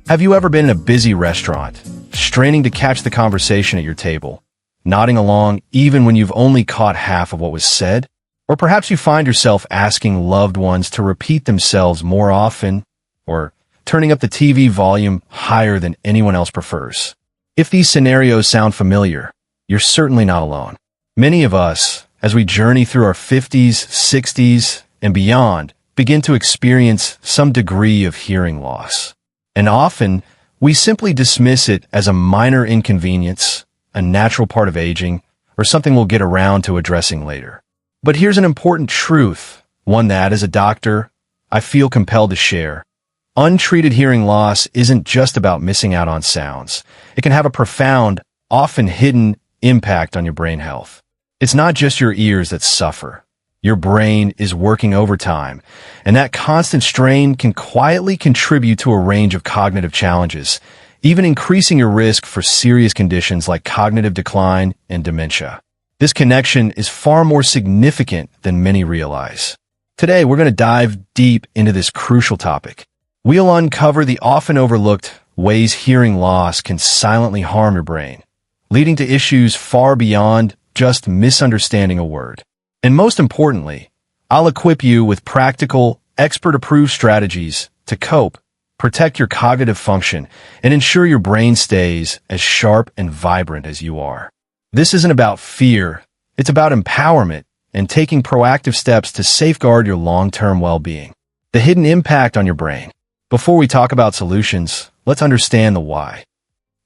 Have you ever been in a busy restaurant, straining to catch the conversation at your table, nodding along even when you've only caught half of what was said? Or perhaps you find yourself asking loved ones to repeat themselves more often, or turning up the TV volume higher than anyone else prefers. If these scenarios sound familiar, you're certainly not alone. Many of us, as we journey through our 50s, 60s, and beyond, begin to experience some degree of hearing loss. And often, we simply dismiss it as a minor inconvenience, a natural part of aging, or something we'll get around to addressing later. But here's an important truth, one that, as a doctor, I feel compelled to share. Untreated hearing loss isn't just about missing out on sounds. It can have a profound, often hidden, impact on your brain health. It's not just your ears that suffer. Your brain is working overtime, and that constant strain can quietly contribute to a range of cognitive challenges, even increasing your risk for serious conditions like cognitive decline and dementia. This connection is far more significant than many realize. Today, we're going to dive deep into this crucial topic. We'll uncover the often overlooked ways hearing loss can silently harm your brain, leading to issues far beyond just misunderstanding a word. And most importantly, I'll equip you with practical, expert-approved strategies to cope, protect your cognitive function, and ensure your brain stays as sharp and vibrant as you are. This isn't about fear, it's about empowerment and taking proactive steps to safeguard your long-term well-being. The hidden impact on your brain. Before we talk about solutions, let's understand the why.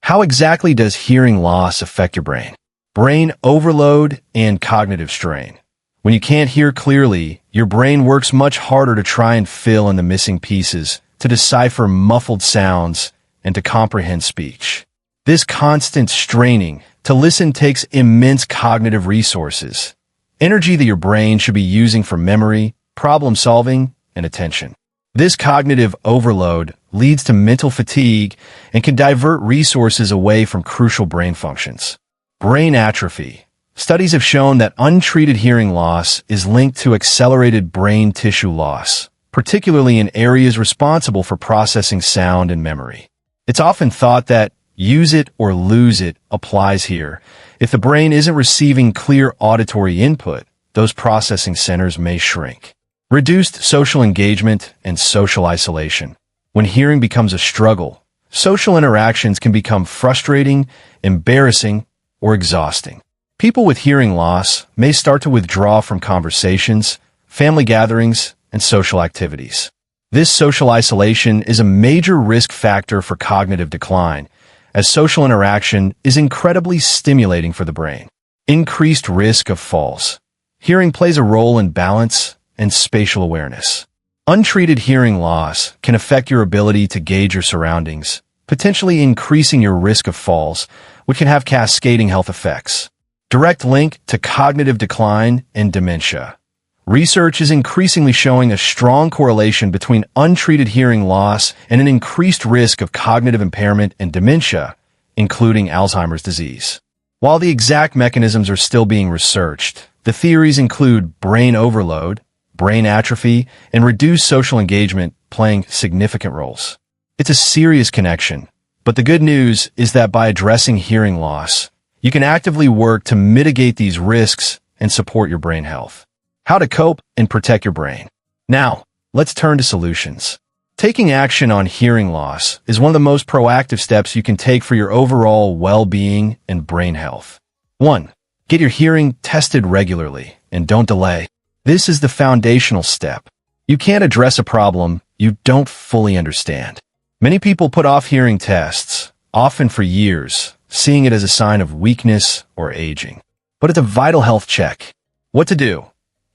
How exactly does hearing loss affect your brain? Brain overload and cognitive strain. When you can't hear clearly, your brain works much harder to try and fill in the missing pieces, to decipher muffled sounds, and to comprehend speech. This constant straining to listen takes immense cognitive resources, energy that your brain should be using for memory, problem solving, and attention. This cognitive overload leads to mental fatigue and can divert resources away from crucial brain functions. Brain atrophy. Studies have shown that untreated hearing loss is linked to accelerated brain tissue loss, particularly in areas responsible for processing sound and memory. It's often thought that use it or lose it applies here. If the brain isn't receiving clear auditory input, those processing centers may shrink. Reduced social engagement and social isolation. When hearing becomes a struggle, social interactions can become frustrating, embarrassing, or exhausting. People with hearing loss may start to withdraw from conversations, family gatherings, and social activities. This social isolation is a major risk factor for cognitive decline, as social interaction is incredibly stimulating for the brain. Increased risk of falls. Hearing plays a role in balance and spatial awareness. Untreated hearing loss can affect your ability to gauge your surroundings, potentially increasing your risk of falls, which can have cascading health effects. Direct link to cognitive decline and dementia. Research is increasingly showing a strong correlation between untreated hearing loss and an increased risk of cognitive impairment and dementia, including Alzheimer's disease. While the exact mechanisms are still being researched, the theories include brain overload, brain atrophy, and reduced social engagement playing significant roles. It's a serious connection, but the good news is that by addressing hearing loss, you can actively work to mitigate these risks and support your brain health. How to cope and protect your brain. Now, let's turn to solutions. Taking action on hearing loss is one of the most proactive steps you can take for your overall well-being and brain health. 1. Get your hearing tested regularly and don't delay. This is the foundational step. You can't address a problem you don't fully understand. Many people put off hearing tests, often for years, seeing it as a sign of weakness or aging. But it's a vital health check. What to do?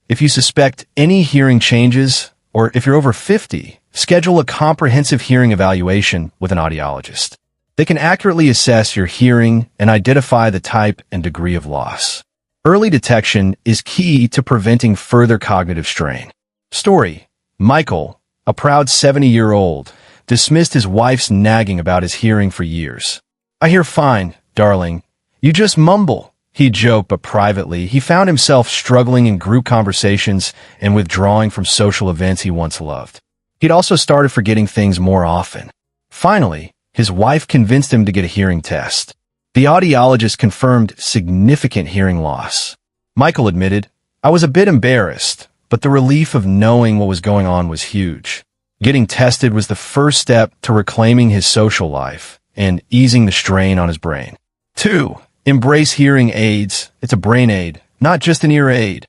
If you suspect any hearing changes, or if you're over 50, schedule a comprehensive hearing evaluation with an audiologist. They can accurately assess your hearing and identify the type and degree of loss. Early detection is key to preventing further cognitive strain. Story: Michael, a proud 70-year-old, dismissed his wife's nagging about his hearing for years. "I hear fine, darling. You just mumble," he joked, but privately, he found himself struggling in group conversations and withdrawing from social events he once loved. He'd also started forgetting things more often. Finally, his wife convinced him to get a hearing test. The audiologist confirmed significant hearing loss. Michael admitted, "I was a bit embarrassed, but the relief of knowing what was going on was huge. Getting tested was the first step to reclaiming his social life and easing the strain on his brain." 2. Embrace hearing aids. It's a brain aid, not just an ear aid.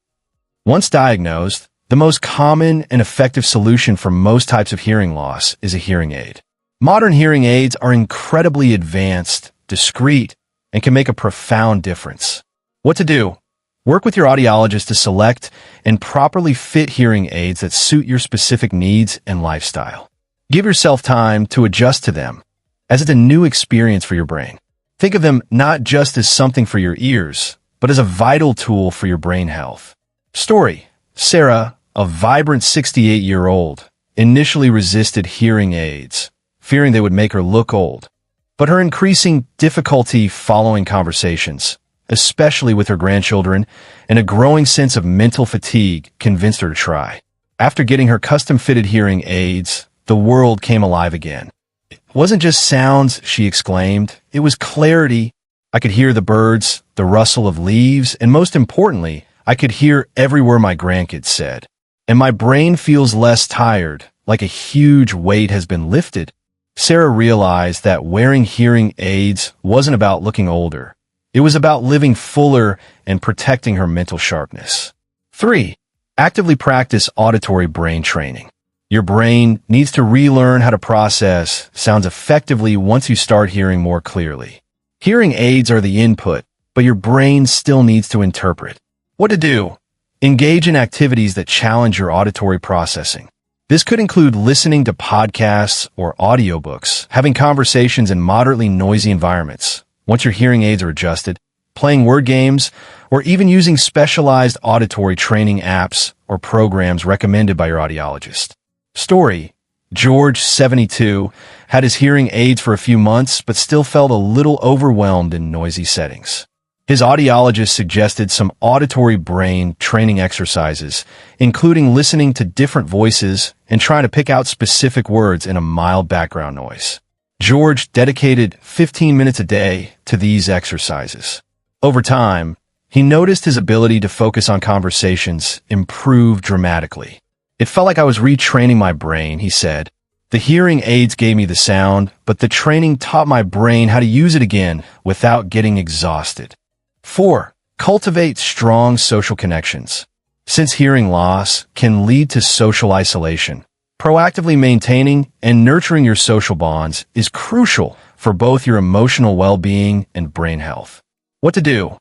Once diagnosed, the most common and effective solution for most types of hearing loss is a hearing aid. Modern hearing aids are incredibly advanced, discreet, and can make a profound difference. What to do? Work with your audiologist to select and properly fit hearing aids that suit your specific needs and lifestyle. Give yourself time to adjust to them, as it's a new experience for your brain. Think of them not just as something for your ears, but as a vital tool for your brain health. Story: Sarah, a vibrant 68-year-old, initially resisted hearing aids, fearing they would make her look old. But her increasing difficulty following conversations, especially with her grandchildren, and a growing sense of mental fatigue convinced her to try. After getting her custom-fitted hearing aids, the world came alive again. "It wasn't just sounds," she exclaimed. "It was clarity. I could hear the birds, the rustle of leaves, and most importantly, I could hear every word my grandkids said. And my brain feels less tired, like a huge weight has been lifted." Sarah realized that wearing hearing aids wasn't about looking older. It was about living fuller and protecting her mental sharpness. 3. Actively practice auditory brain training. Your brain needs to relearn how to process sounds effectively once you start hearing more clearly. Hearing aids are the input, but your brain still needs to interpret. What to do? Engage in activities that challenge your auditory processing. This could include listening to podcasts or audiobooks, having conversations in moderately noisy environments, once your hearing aids are adjusted, playing word games, or even using specialized auditory training apps or programs recommended by your audiologist. Story: George, 72, had his hearing aids for a few months but still felt a little overwhelmed in noisy settings. His audiologist suggested some auditory brain training exercises, including listening to different voices and trying to pick out specific words in a mild background noise. George dedicated 15 minutes a day to these exercises. Over time, he noticed his ability to focus on conversations improve dramatically. "It felt like I was retraining my brain," he said. "The hearing aids gave me the sound, but the training taught my brain how to use it again without getting exhausted." 4. Cultivate strong social connections. Since hearing loss can lead to social isolation, proactively maintaining and nurturing your social bonds is crucial for both your emotional well-being and brain health. What to do?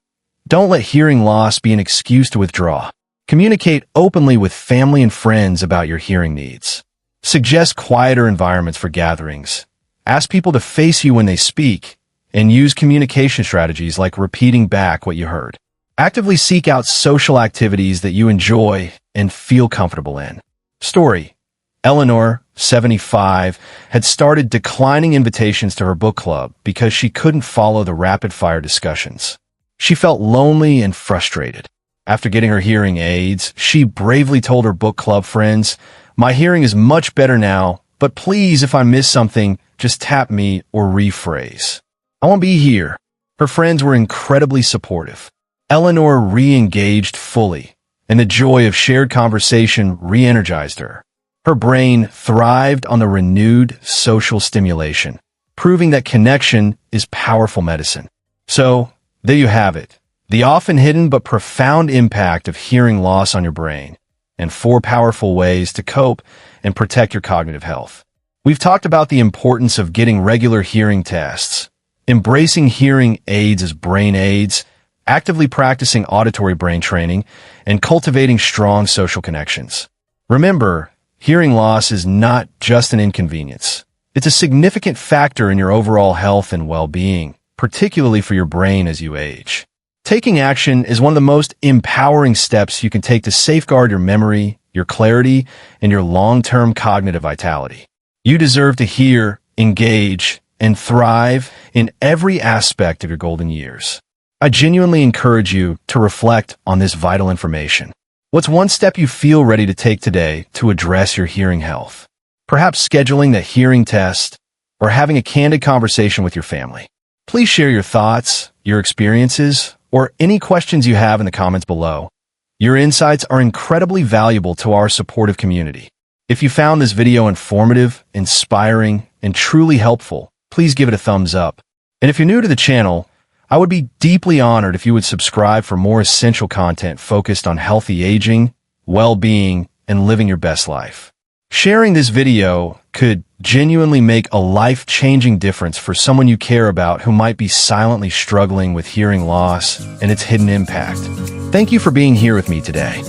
Don't let hearing loss be an excuse to withdraw. Communicate openly with family and friends about your hearing needs. Suggest quieter environments for gatherings. Ask people to face you when they speak, and use communication strategies like repeating back what you heard. Actively seek out social activities that you enjoy and feel comfortable in. Story: Eleanor, 75, had started declining invitations to her book club because she couldn't follow the rapid-fire discussions. She felt lonely and frustrated. After getting her hearing aids, she bravely told her book club friends, "My hearing is much better now, but please, if I miss something, just tap me or rephrase. I won't be here." Her friends were incredibly supportive. Eleanor re-engaged fully, and the joy of shared conversation re-energized her. Her brain thrived on the renewed social stimulation, proving that connection is powerful medicine. So, there you have it, the often hidden but profound impact of hearing loss on your brain, and 4 powerful ways to cope and protect your cognitive health. We've talked about the importance of getting regular hearing tests, embracing hearing aids as brain aids, actively practicing auditory brain training, and cultivating strong social connections. Remember, hearing loss is not just an inconvenience. It's a significant factor in your overall health and well-being, particularly for your brain as you age. Taking action is one of the most empowering steps you can take to safeguard your memory, your clarity, and your long-term cognitive vitality. You deserve to hear, engage, and thrive in every aspect of your golden years. I genuinely encourage you to reflect on this vital information. What's one step you feel ready to take today to address your hearing health? Perhaps scheduling the hearing test, or having a candid conversation with your family. Please share your thoughts, your experiences, or any questions you have in the comments below. Your insights are incredibly valuable to our supportive community. If you found this video informative, inspiring, and truly helpful, please give it a thumbs up. And if you're new to the channel, I would be deeply honored if you would subscribe for more essential content focused on healthy aging, well-being, and living your best life. Sharing this video could genuinely make a life-changing difference for someone you care about who might be silently struggling with hearing loss and its hidden impact. Thank you for being here with me today.